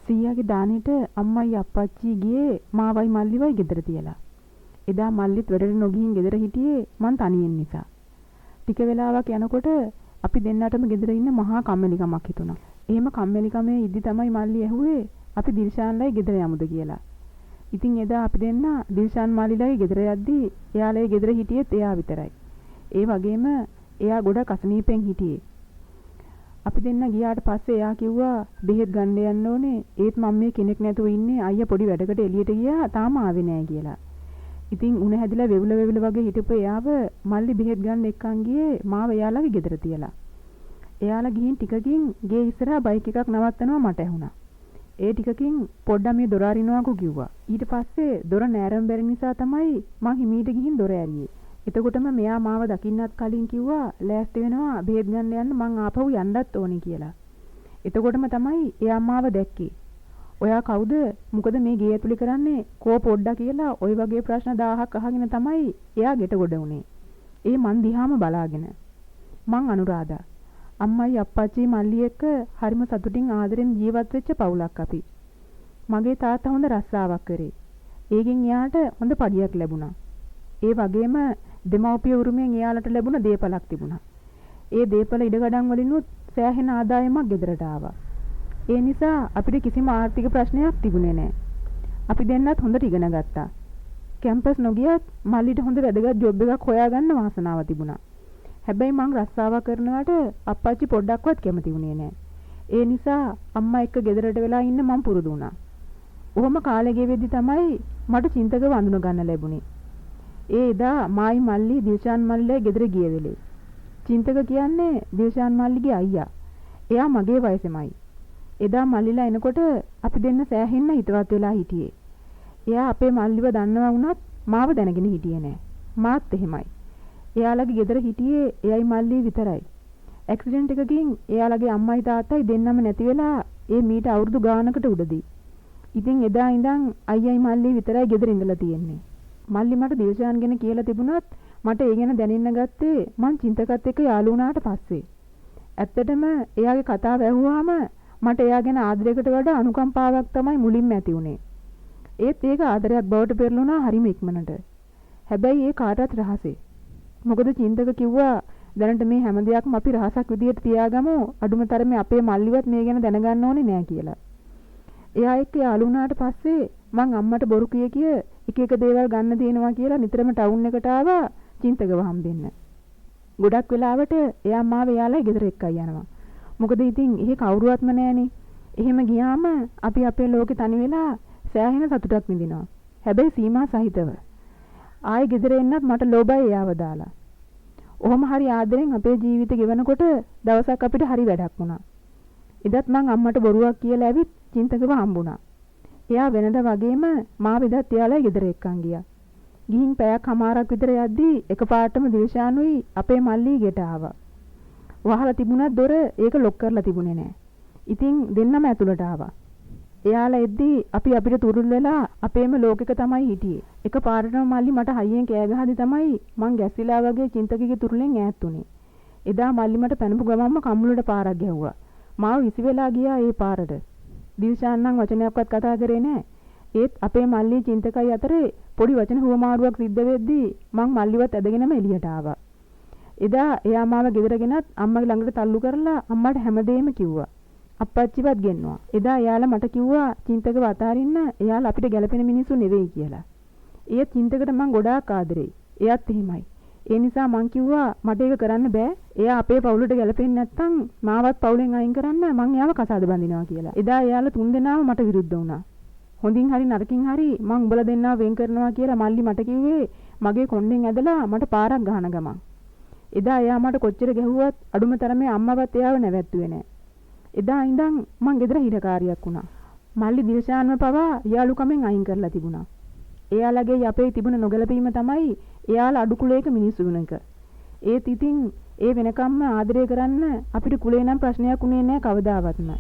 සීයාගේ දානෙට අම්මයි අප්පච්චි ගියේ මාවයි මල්ලිවයි ගෙදර තියලා. එදා මල්ලිත් වැඩට නොගිහින් ගෙදර හිටියේ මං තනියෙන් නිසා. ටික වෙලාවක් යනකොට අපි දෙන්නටම ගෙදර ඉන්න මහා කම්මැලිකමක් හිතුණා. එහෙම කම්මැලිකමේ ඉද්දි තමයි මල්ලි ඇහුවේ අපි දිල්ෂාන්ලයි ගෙදර යමුද කියලා. ඉතින් එදා අපි දෙන්න දිල්ෂාන් මල්ලිලයි ගෙදර යද්දී එයාලේ ගෙදර හිටියෙත් එයා විතරයි. ඒ වගේම එයා ගොඩක් අසනීපෙන් හිටියේ. අපි දෙන්න ගියාට පස්සේ එයා කිව්වා බෙහෙත් ගන්න යන්න ඕනේ. ඒත් මම මේ කෙනෙක් නැතුව ඉන්නේ. අයියා පොඩි වැඩකට එළියට ගියා. තාම ආවේ නැහැ කියලා. ඉතින් උණ හැදිලා වෙවුල වගේ හිටපු එයාව මල්ලි බෙහෙත් ගන්න එක්කන් ගියේ මාව එයාලගේ ගෙදර තියලා. එයාලා ගිහින් ටිකකින් ගේ ඉස්සරහා බයික් එකක් නවත්තනවා මට ඇහුණා. ඒ ටිකකින් පොඩ්ඩක් මේ දොර අරිනවාකෝ කිව්වා. ඊට පස්සේ දොර නෑරම් බැරි නිසා තමයි මං හිමීට ගිහින් දොර ඇරියේ. එතකොටම මෙයා මාව දකින්නත් කලින් කිව්වා ලෑස්ති වෙනවා බෙහෙත් ගන්න යන්න මං ආපහු යන්නත් ඕනේ කියලා. එතකොටම තමයි එයා මාව දැක්කේ. ඔයා කවුද? මොකද මේ ගේ ඇතුලේ කරන්නේ? කෝ පොඩ්ඩා කියලා ওই වගේ ප්‍රශ්න 1000ක් අහගෙන තමයි එයා ගෙට ගොඩ වුනේ. ඒ මන් දිහාම බලාගෙන. මං අනුරාධා. අම්මයි අප්පච්චි මල්ලි එක්ක හරිම සතුටින් ආදරෙන් ජීවත් වෙච්ච පවුලක් අපි. මගේ තාත්තා හොඳ රස්සාවක් කරේ. ඒකෙන් එයාට හොඳ පඩියක් ලැබුණා. ඒ වගේම දෙමව්පිය උරුමයෙන් එයාලට ලැබුණ දේපලක් තිබුණා. ඒ දේපල ඉඩකඩම් වලිනුත් සෑහෙන ආදායමක් ගෙදරට ආවා. ඒ නිසා අපිට කිසිම ආර්ථික ප්‍රශ්නයක් තිබුණේ නැහැ. අපි දෙන්නත් හොඳට ඉගෙන ගත්තා. කැම්පස් නොගියත් මල්ලිට හොඳ වැදගත් ජොබ් එකක් හොයාගන්න වාසනාව තිබුණා. හැබැයි මං රස්සාව කරනවට අප්පච්චි පොඩ්ඩක්වත් කැමති වුණේ නැහැ. ඒ නිසා අම්මා එක්ක ගෙදරට වෙලා ඉන්න මං පුරුදු වුණා. ඔහොම කාලේ ගෙවෙද්දි තමයි මට චින්තක වඳුන ගන්න ලැබුණේ. ඒ එදා මායි මල්ලි දිල්ෂාන් මල්ලිලා ගෙදර ගිය වෙලේ. චින්තක කියන්නේ දිල්ෂාන් මල්ලිගේ අයියා. එයා මගේ වයසෙමයි. එදා මල්ලිලා එනකොට අපි දෙන්න සෑහෙන්න හිතවත් වෙලා හිටියේ. එයා අපේ මල්ලිව දන්නවා වුණත් මාව දැනගෙන හිටියේ නෑ. මාත් එහෙමයි. එයාලගේ ගෙදර හිටියේ එයයි මල්ලි විතරයි. ඇක්සිඩන්ට් එකකින් එයාලගේ අම්මයි තාත්තයි දෙන්නම නැති වෙලා ඒ මීට අවුරුදු ගානකට උඩදී. ඉතින් එදා ඉඳන් අයියයි මල්ලි විතරයි ගෙදර ඉඳලා තියෙන්නේ. මල්ලි මට දිල්ෂාන් ගැන කියලා තිබුණත් මට ඒ ගැන දැනෙන්න ගත්තේ මං චින්තකත් එක්ක යාළු වුණාට පස්සේ. ඇත්තටම එයාගේ කතාව ඇහුවාම මට එයා ගැන ආදරයකට වඩා අනුකම්පාවක් තමයි මුලින්ම ඇති වුනේ. ඒත් ඒක ආදරයක් බවට පෙරළුණා හරිම ඉක්මනට. හැබැයි ඒ කාටවත් රහසේ. මොකද චින්තක කිව්වා දැනට මේ හැම දෙයක්ම අපි රහසක් විදියට තියාගමු. අඩුම තරමේ අපේ මල්ලිවත් මේ ගැන දැනගන්න ඕනේ නෑ කියලා. එයා එක්ක යාළු වුණාට පස්සේ මං අම්මට බොරු කිය එක එක දේවල් ගන්න තියෙනවා කියලා නිතරම ටවුන් එකට ආවා චින්තකව හම්බෙන්න. ගොඩක් වෙලාවට එයා මාව එයාලා ගෙදර එක්කයි යනවා. මොකද ඉතින් එහෙ කවුරුවත්ම නැහනේ. එහෙම ගියාම අපි අපේ ලෝකේ තනි වෙලා සෑහෙන සතුටක් විඳිනවා. හැබැයි සීමා සහිතව. ආයෙ ගෙදර එන්නත් මට ලෝභයි එයාව දාලා. ඔහොම හරි ආදරෙන් අපේ ජීවිත ගෙවනකොට දවසක් අපිට හරි වැඩක් වුණා. එදත් මං අම්මට බොරුවක් කියලා ඇවිත් චින්තකව හම්බුණා. එයා වෙනද වගේම මාව එදත් එයාලා ගෙදර එක්කන් ගියා. ගිහින් පැයක් හමාරක් විතර යද්දී එකපාරටම දිල්ෂානුයි අපේ මල්ලි ගෙට ආවා. වහලා තිබුණත් දොර ඒක ලොක් කරලා තිබුණේ නැහැ. ඉතින් දෙන්නම ඇතුළට ආවා. එයාලා එද්දී අපි අපිට තුරුල් වෙලා අපේම ලෝකෙක තමයි හිටියේ. එකපාරටම මල්ලි මට හයියෙන් කෑ ගහද්දි තමයි මං ගැස්සිලා වගේ චින්තකගේ තුරුලෙන් ඈත් උනේ. එදා මල්ලි මට පැනපු ගමන්ම කම්මුලට පාරක් ගැහුවා. මාව විසි වෙලා ගියා ඒ පාරට. දිල්ෂාන් නම් වචනයක්වත් කතා කරේ නැහැ. ඒත් අපේ මල්ලි චින්තකයි අතරේ පොඩි වචන හුවමාරුවක් සිද්ධ වෙද්දී මං මල්ලිවත් ඇදගෙනම එළියට ආවා. එදා එයා මාව ගෙදරගෙනත් අම්මගේ ළඟට තල්ලු කරලා අම්මට හැමදේම කිව්වා. අප්පච්චිවත් ගෙන්නවා. එදා එයාලා මට කිව්වා චින්තකව අතාරින්න එයාලා අපිට ගැළපෙන මිනිස්සු නෙවෙයි කියලා. ඒත් චින්තකට මං ගොඩාක් ආදරෙයි. එයාත් එහෙමයි. ඒ නිසා මං කිව්වා මට ඒක කරන්න බෑ. එයා අපේ පවුලට ගැලපෙන්නේ නැත්නම් මාවත් පවුලෙන් අයින් කරන්න මං එයාව කසාද බඳිනවා කියලා. එදා එයාලා තුන්දෙනාම මට විරුද්ධ වුණා. හොඳින් හරි නරකින් හරි මං උඹලා දෙන්නා වෙන් කරනවා කියලා මල්ලි මට කිව්වේ මගේ කොණ්ඩෙන් ඇදලා මට පාරක් ගහන ගමන්. එදා එයා මට කොච්චර ගැහුවත් අඩුම තරමේ අම්මවත් එයාව නැවැත්තුවේ නෑ. එදා ඉඳන් මං ගෙදර හිරකාරියක් වුණා. මල්ලි දිල්ෂාන්ව පවා යාළුකමෙන් අයින් කරලා තිබුණා. එයාලගේ අපේ තිබුණ නොගැලපීම තමයි එයාලා අඩු කුලයක මිනිස්සු වෙන එක. ඒත් ඉතින් ඒ වෙනකම්ම ආදරය කරන්න අපිට කුලේ නම් ප්‍රශ්නයක් උනේ නැහැ කවදාවත්ම.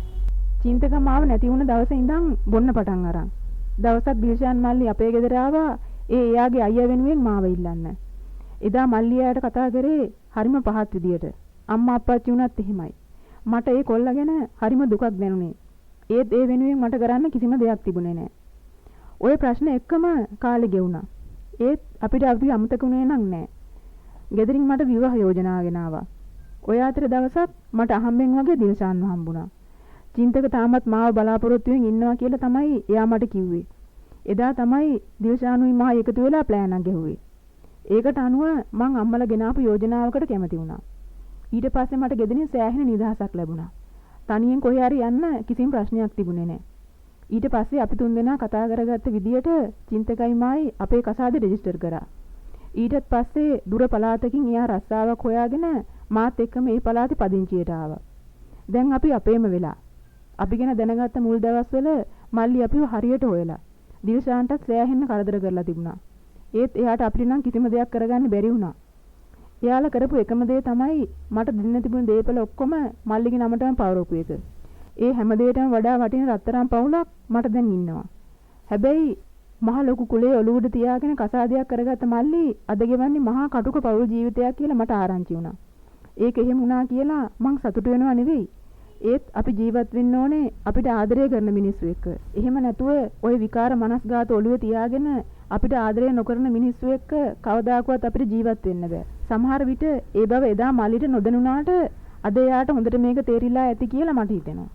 චින්තක මාව නැති වුණ දවසේ ඉඳන් බොන්න පටන් අරන්. දවසක් දිල්ෂාන් මල්ලි අපේ ගෙදර ආවා එයාගේ අයියා වෙනුවෙන් මාව ඉල්ලන්න. එදා මල්ලි එයාට කතා කරේ හරිම පහත් විදියට. අම්මා අප්පච්චි උනත් එහෙමයි. මට ඒ කොල්ලා ගැන හරිම දුකක් දැනුනේ. ඒත් ඒ වෙනුවෙන් මට කරන්න කිසිම දෙයක් තිබුණේ නැහැ. ওই ප්‍රශ්න එක්කම කාලේ ගෙවුණා. ඒත් අපිට අපි අමතකුනේ නම් නැහැ. ගෙදරින් මට විවාහ යෝජනා ගෙන ආවා. ඔය අතර දවසක් මට අහම්බෙන් වගේ දිල්ෂාන්ව හම්බුණා. චින්තක තාමත් මාව බලාපොරොත්තුෙන් ඉන්නවා කියලා තමයි එයා මට කිව්වේ. එදා තමයි දිල්ෂානුයි මා එකතු වෙලා ප්ලෑන් එක ගෙව්වේ. ඒකට අනුව මං අම්මලා ගෙනාපු යෝජනාවකට කැමති වුණා. ඊට පස්සේ මට ගෙදරින් සෑහෙන නිදහසක් ලැබුණා. තනියෙන් කොහේ හරි යන්න කිසිම ප්‍රශ්නයක් තිබුණේ නැහැ. ඊට පස්සේ අපි තුන්දෙනා කතා කරගත්ත විදියට චින්තකයි මායි අපේ කසාද රෙජිස්ටර් කරා. ඊටත් පස්සේ දුර පළාතකින් එයා රස්සාවක් හොයාගෙන මාත් එක්කම මේ පළාතේ පදිංචියට ආවා. දැන් අපි අපේම වෙලා. අපි ගැන දැනගත්ත මුල් දවස්වල මල්ලි අපිව හරියට හොයලා. දිල්ෂාන්ටත් සෑහෙන්න කරදර කරලා තිබුණා. ඒත් එයාට අපිට නම් කිසිම දෙයක් කරගන්න බැරි වුණා. එයාලා කරපු එකම දේ තමයි මට දෙන්න තිබුණු දේපල ඔක්කොම මල්ලිගේ නමටම පවරපු එක. ඒ හැම දෙයකටම වඩා වටින රත්තරන් පවුලක් මට දැන් ඉන්නවා. හැබැයි මහ ලොකු කුලේ ඔලුවට තියාගෙන කසාදයක් කරගත්ත මල්ලි අද ගෙවන්නේ මහා කටුක පවුල් ජීවිතයක් කියලා මට ආරංචි වුණා. ඒක එහෙම වුණා කියලා මං සතුටු වෙනව නෙවෙයි. ඒත් අපි ජීවත් වෙන්න ඕනේ අපිට ආදරය කරන මිනිස්සු එක්ක. එහෙම නැතුව ওই විකාර මනස්ගාත ඔළුවේ තියාගෙන අපිට ආදරය නොකරන මිනිස්සු එක්ක කවදාකවත් අපිට ජීවත් වෙන්න බෑ. සමහර විට ඒ බව එදා මල්ලිට නොදැනුණාට අද එයාට හොඳට මේක තේරිලා ඇති කියලා මට හිතෙනවා.